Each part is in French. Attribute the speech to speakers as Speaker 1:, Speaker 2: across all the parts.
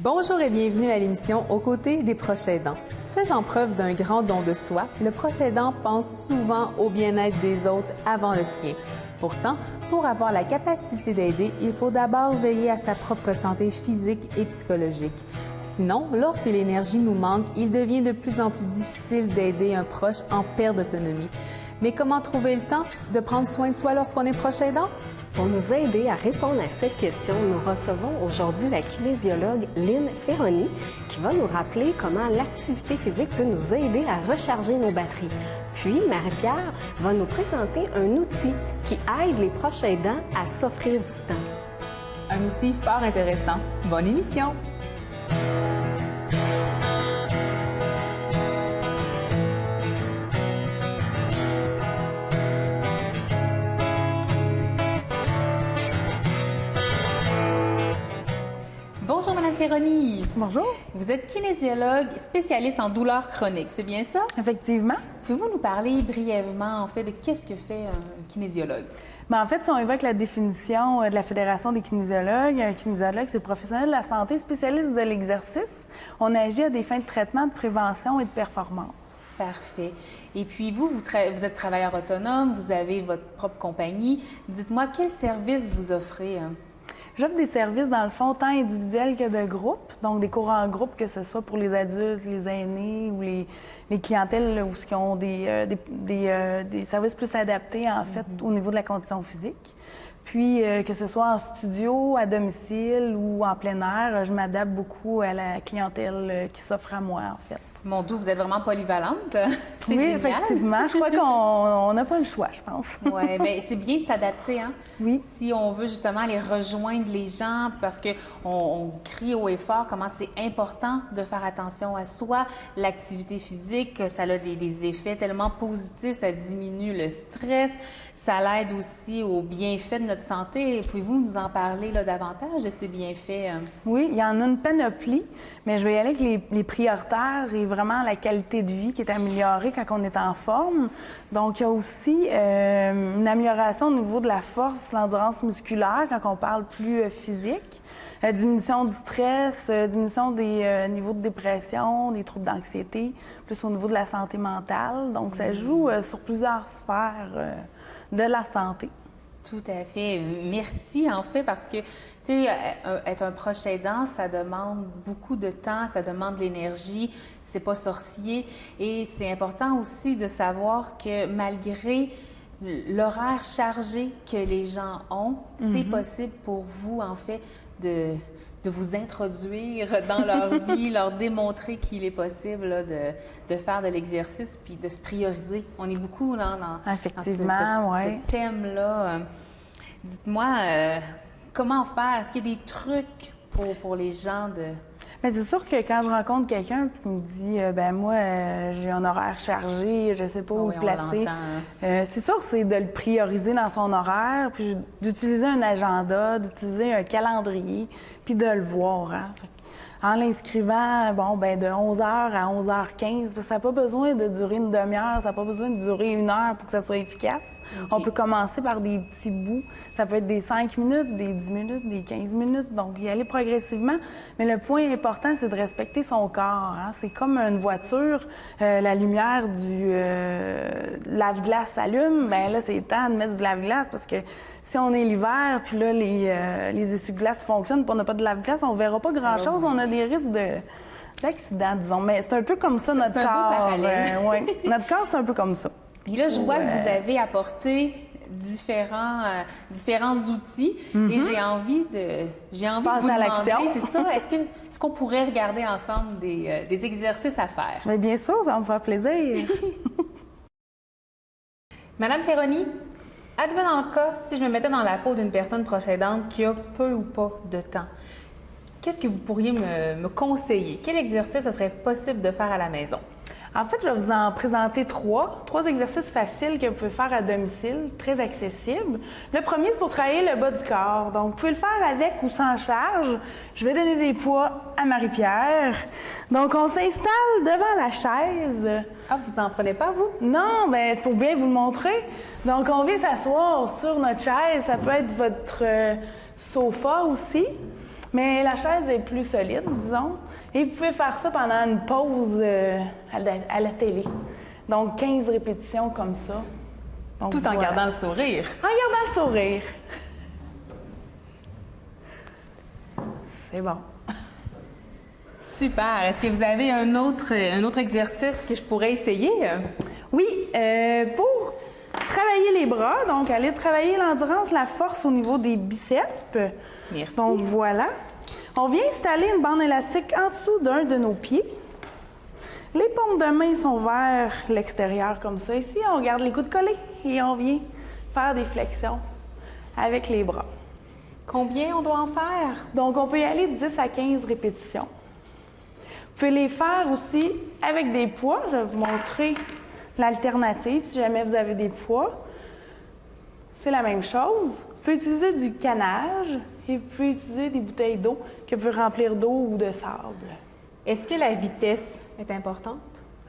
Speaker 1: Bonjour et bienvenue à l'émission Aux côtés des proches aidants. Faisant preuve d'un grand don de soi, le proche aidant pense souvent au bien-être des autres avant le sien. Pourtant, pour avoir la capacité d'aider, il faut d'abord veiller à sa propre santé physique et psychologique. Sinon, lorsque l'énergie nous manque, il devient de plus en plus difficile d'aider un proche en perte d'autonomie. Mais comment trouver le temps de prendre soin de soi lorsqu'on est proche aidant?
Speaker 2: Pour nous aider à répondre à cette question, nous recevons aujourd'hui la kinésiologue Lynn Ferroni qui va nous rappeler comment l'activité physique peut nous aider à recharger nos batteries. Puis, Marie-Pierre va nous présenter un outil qui aide les proches aidants à s'offrir du temps.
Speaker 1: Un outil fort intéressant. Bonne émission! Bonjour Madame Ferroni.
Speaker 3: Bonjour.
Speaker 1: Vous êtes kinésiologue spécialiste en douleurs chroniques, c'est bien ça?
Speaker 3: Effectivement.
Speaker 1: Pouvez-vous nous parler brièvement en fait de qu'est-ce que fait un kinésiologue?
Speaker 3: En fait, si on évoque la définition de la Fédération des kinésiologues, un kinésiologue, c'est le professionnel de la santé spécialiste de l'exercice. On agit à des fins de traitement, de prévention et de performance.
Speaker 1: Parfait. Et puis vous êtes travailleur autonome, vous avez votre propre compagnie. Dites-moi, quel service vous offrez?
Speaker 3: J'offre des services, dans le fond, tant individuels que de groupe. Donc, des cours en groupe, que ce soit pour les adultes, les aînés ou les clientèles où qui ont des services plus adaptés, en fait, au niveau de la condition physique. Puis, que ce soit en studio, à domicile ou en plein air, je m'adapte beaucoup à la clientèle qui s'offre à moi, en fait.
Speaker 1: Mon Dieu, vous êtes vraiment polyvalente. C'est
Speaker 3: oui,
Speaker 1: génial.
Speaker 3: Effectivement. Je crois qu'on n'a pas le choix, je pense.
Speaker 1: Oui, bien, c'est bien de s'adapter, hein?
Speaker 3: Oui.
Speaker 1: Si on veut justement aller rejoindre les gens, parce qu'on crie haut et fort comment c'est important de faire attention à soi, l'activité physique, ça a des effets tellement positifs, ça diminue le stress, ça l'aide aussi aux bienfaits de notre santé. Pouvez-vous nous en parler là, davantage de ces bienfaits?
Speaker 3: Oui, il y en a une panoplie, mais je vais y aller avec les prioritaires et vraiment la qualité de vie qui est améliorée quand on est en forme. Donc, il y a aussi une amélioration au niveau de la force, l'endurance musculaire quand on parle plus physique. Diminution du stress, diminution des niveaux de dépression, des troubles d'anxiété, plus au niveau de la santé mentale. Donc, ça joue sur plusieurs sphères de la santé.
Speaker 1: Tout à fait. Merci, en fait, parce que, tu sais, être un proche aidant, ça demande beaucoup de temps, ça demande de l'énergie, c'est pas sorcier. Et c'est important aussi de savoir que malgré l'horaire chargé que les gens ont, c'est possible pour vous, en fait, de vous introduire dans leur vie, leur démontrer qu'il est possible là, de faire de l'exercice puis de se prioriser. On est beaucoup là, dans ce thème-là. Dites-moi, comment faire? Est-ce qu'il y a des trucs pour les gens de...
Speaker 3: Bien, c'est sûr que quand je rencontre quelqu'un qui me dit moi, j'ai un horaire chargé, je ne sais pas où le placer. C'est sûr, c'est de le prioriser dans son horaire, puis d'utiliser un agenda, d'utiliser un calendrier, puis de le voir. Hein? En l'inscrivant, de 11h à 11h15, parce que ça n'a pas besoin de durer une demi-heure, ça n'a pas besoin de durer une heure pour que ça soit efficace. Okay. On peut commencer par des petits bouts. Ça peut être des 5 minutes, des 10 minutes, des 15 minutes, donc y aller progressivement. Mais le point important, c'est de respecter son corps. Hein? C'est comme une voiture, la lumière du lave-glace s'allume, bien là, c'est temps de mettre du lave-glace parce que si on est l'hiver, puis là, les essuie-glaces fonctionnent, puis on n'a pas de lave-glace, on ne verra pas grand-chose. On a des risques d'accident, disons. Mais c'est un peu comme ça, notre corps.
Speaker 1: Un beau parallèle.
Speaker 3: Notre corps, c'est un peu comme ça.
Speaker 1: Et là, je vois que vous avez apporté différents outils et j'ai envie de vous demander, c'est ça, est-ce qu'on pourrait regarder ensemble des exercices à faire?
Speaker 3: Mais bien sûr, ça va me faire plaisir.
Speaker 1: Madame Ferroni, advenant le cas, si je me mettais dans la peau d'une personne proche aidante qui a peu ou pas de temps, qu'est-ce que vous pourriez me conseiller? Quel exercice ce serait possible de faire à la maison?
Speaker 3: En fait, je vais vous en présenter trois exercices faciles que vous pouvez faire à domicile, très accessibles. Le premier, c'est pour travailler le bas du corps. Donc, vous pouvez le faire avec ou sans charge. Je vais donner des poids à Marie-Pierre. Donc, on s'installe devant la chaise.
Speaker 1: Ah, vous en prenez pas, vous?
Speaker 3: Non, bien, c'est pour bien vous le montrer. Donc, on vient s'asseoir sur notre chaise. Ça peut être votre sofa aussi. Mais la chaise est plus solide, disons. Et vous pouvez faire ça pendant une pause à la télé. Donc, 15 répétitions comme ça. Donc,
Speaker 1: tout en gardant le sourire.
Speaker 3: En gardant le sourire. C'est bon.
Speaker 1: Super. Est-ce que vous avez un autre exercice que je pourrais essayer?
Speaker 3: Oui. Pour travailler les bras, donc aller travailler l'endurance, la force au niveau des biceps.
Speaker 1: Merci.
Speaker 3: Donc, voilà. On vient installer une bande élastique en dessous d'un de nos pieds. Les paumes de main sont vers l'extérieur comme ça. Ici, on garde les coudes collés et on vient faire des flexions avec les bras.
Speaker 1: Combien on doit en faire?
Speaker 3: Donc, on peut y aller de 10 à 15 répétitions. Vous pouvez les faire aussi avec des poids. Je vais vous montrer l'alternative si jamais vous avez des poids. C'est la même chose. Vous pouvez utiliser du canage et vous pouvez utiliser des bouteilles d'eau que vous pouvez remplir d'eau ou de sable.
Speaker 1: Est-ce que la vitesse est importante?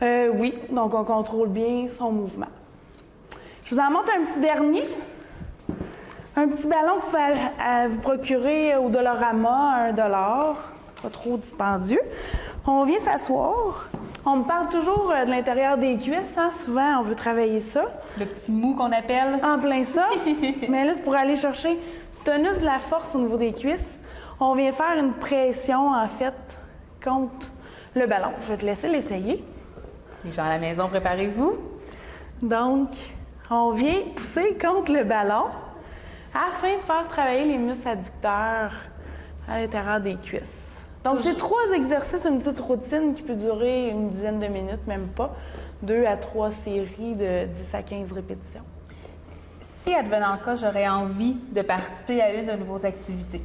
Speaker 3: Oui, donc on contrôle bien son mouvement. Je vous en montre un petit dernier. Un petit ballon que vous pouvez vous procurer au Dollarama, $1, pas trop dispendieux. On vient s'asseoir. On me parle toujours de l'intérieur des cuisses, hein? Souvent on veut travailler ça.
Speaker 1: Le petit mou qu'on appelle.
Speaker 3: En plein ça. Mais là, c'est pour aller chercher du tonus, de la force au niveau des cuisses. On vient faire une pression, en fait, contre le ballon. Je vais te laisser l'essayer.
Speaker 1: Les gens à la maison, préparez-vous.
Speaker 3: Donc, on vient pousser contre le ballon afin de faire travailler les muscles adducteurs à l'intérieur des cuisses. Donc, c'est 3 exercices, une petite routine qui peut durer une dizaine de minutes, même pas. 2 à 3 séries de 10 à 15 répétitions.
Speaker 1: Si, advenant le cas, j'aurais envie de participer à une de vos activités.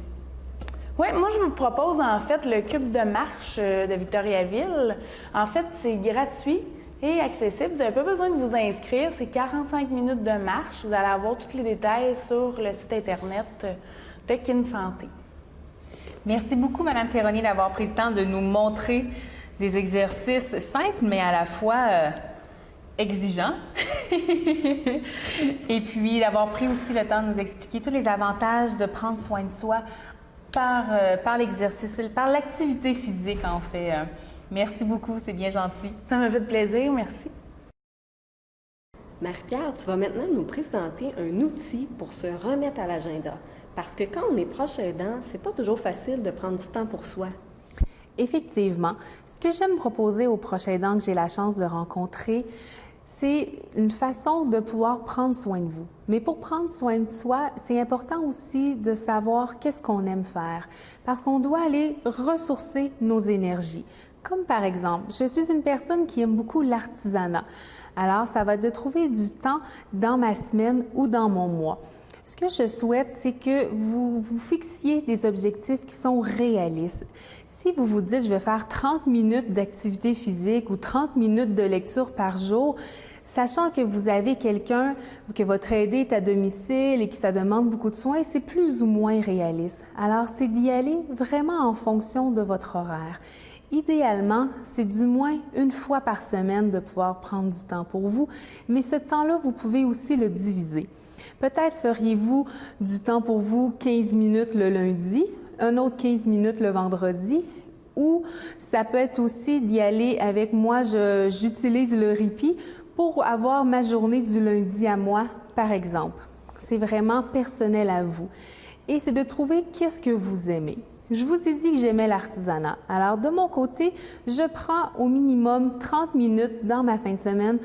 Speaker 3: Oui, moi, je vous propose en fait le cube de marche de Victoriaville. En fait, c'est gratuit et accessible. Vous n'avez pas besoin de vous inscrire. C'est 45 minutes de marche. Vous allez avoir tous les détails sur le site Internet de Kin Santé.
Speaker 1: Merci beaucoup, Mme Ferroni, d'avoir pris le temps de nous montrer des exercices simples, mais à la fois exigeants. Et puis, d'avoir pris aussi le temps de nous expliquer tous les avantages de prendre soin de soi par l'exercice, par l'activité physique, en fait. Merci beaucoup, c'est bien gentil.
Speaker 3: Ça m'a fait plaisir, merci.
Speaker 2: Marie-Pierre, tu vas maintenant nous présenter un outil pour se remettre à l'agenda. Parce que quand on est proche aidant, c'est pas toujours facile de prendre du temps pour soi.
Speaker 1: Effectivement. Ce que j'aime proposer aux proches aidants que j'ai la chance de rencontrer, c'est une façon de pouvoir prendre soin de vous. Mais pour prendre soin de soi, c'est important aussi de savoir qu'est-ce qu'on aime faire. Parce qu'on doit aller ressourcer nos énergies. Comme par exemple, je suis une personne qui aime beaucoup l'artisanat. Alors, ça va être de trouver du temps dans ma semaine ou dans mon mois. Ce que je souhaite, c'est que vous vous fixiez des objectifs qui sont réalistes. Si vous vous dites, je vais faire 30 minutes d'activité physique ou 30 minutes de lecture par jour, sachant que vous avez quelqu'un, que votre aidé est à domicile et que ça demande beaucoup de soins, c'est plus ou moins réaliste. Alors, c'est d'y aller vraiment en fonction de votre horaire. Idéalement, c'est du moins une fois par semaine de pouvoir prendre du temps pour vous, mais ce temps-là, vous pouvez aussi le diviser. Peut-être feriez-vous du temps pour vous 15 minutes le lundi, un autre 15 minutes le vendredi, ou ça peut être aussi d'y aller avec moi, j'utilise le Ripi pour avoir ma journée du lundi à moi, par exemple. C'est vraiment personnel à vous. Et c'est de trouver qu'est-ce que vous aimez. Je vous ai dit que j'aimais l'artisanat. Alors, de mon côté, je prends au minimum 30 minutes dans ma fin de semaine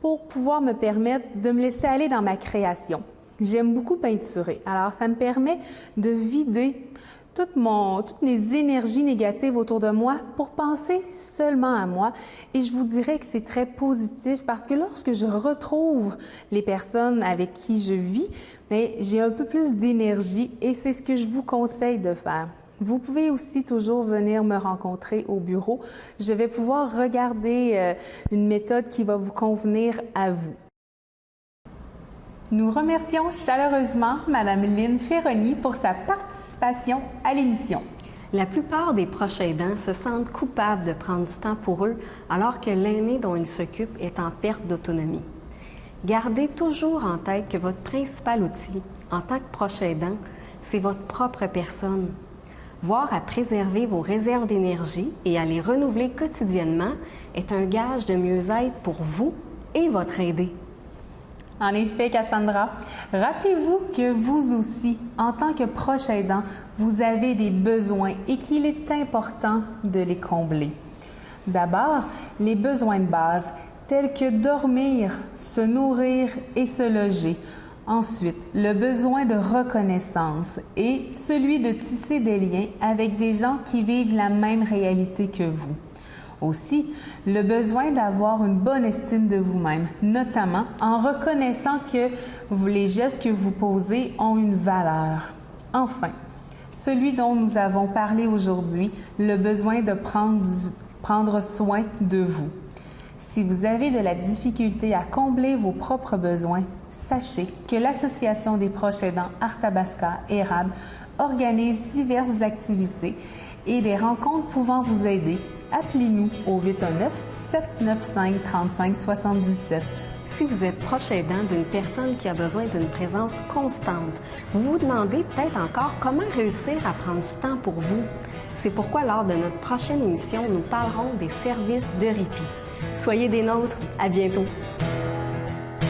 Speaker 1: pour pouvoir me permettre de me laisser aller dans ma création. J'aime beaucoup peinturer. Alors, ça me permet de vider toutes mes énergies négatives autour de moi pour penser seulement à moi. Et je vous dirais que c'est très positif parce que lorsque je retrouve les personnes avec qui je vis, j'ai un peu plus d'énergie et c'est ce que je vous conseille de faire. Vous pouvez aussi toujours venir me rencontrer au bureau. Je vais pouvoir regarder une méthode qui va vous convenir à vous. Nous remercions chaleureusement Mme Lynne Ferroni pour sa participation à l'émission.
Speaker 2: La plupart des proches aidants se sentent coupables de prendre du temps pour eux alors que l'aîné dont ils s'occupent est en perte d'autonomie. Gardez toujours en tête que votre principal outil en tant que proche aidant, c'est votre propre personne. voir à préserver vos réserves d'énergie et à les renouveler quotidiennement est un gage de mieux-être pour vous et votre aidé.
Speaker 1: En effet, Cassandra, rappelez-vous que vous aussi, en tant que proche aidant, vous avez des besoins et qu'il est important de les combler. D'abord, les besoins de base, tels que dormir, se nourrir et se loger. Ensuite, le besoin de reconnaissance et celui de tisser des liens avec des gens qui vivent la même réalité que vous. Aussi, le besoin d'avoir une bonne estime de vous-même, notamment en reconnaissant que les gestes que vous posez ont une valeur. Enfin, celui dont nous avons parlé aujourd'hui, le besoin de prendre soin de vous. Si vous avez de la difficulté à combler vos propres besoins, sachez que l'Association des proches aidants Arthabasca Érable organise diverses activités et des rencontres pouvant vous aider. Appelez-nous au 819-795-3577.
Speaker 2: Si vous êtes proche aidant d'une personne qui a besoin d'une présence constante, vous vous demandez peut-être encore comment réussir à prendre du temps pour vous. C'est pourquoi lors de notre prochaine émission, nous parlerons des services de répit. Soyez des nôtres, à bientôt.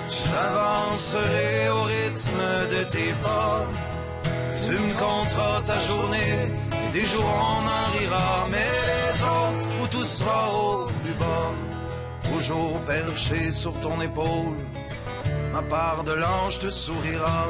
Speaker 4: J'avancerai au rythme de tes pas. Tu me compteras ta journée, et des jours on en rira, mais les autres, où tout sera au plus bas. Toujours perché sur ton épaule, ma part de l'ange te sourira.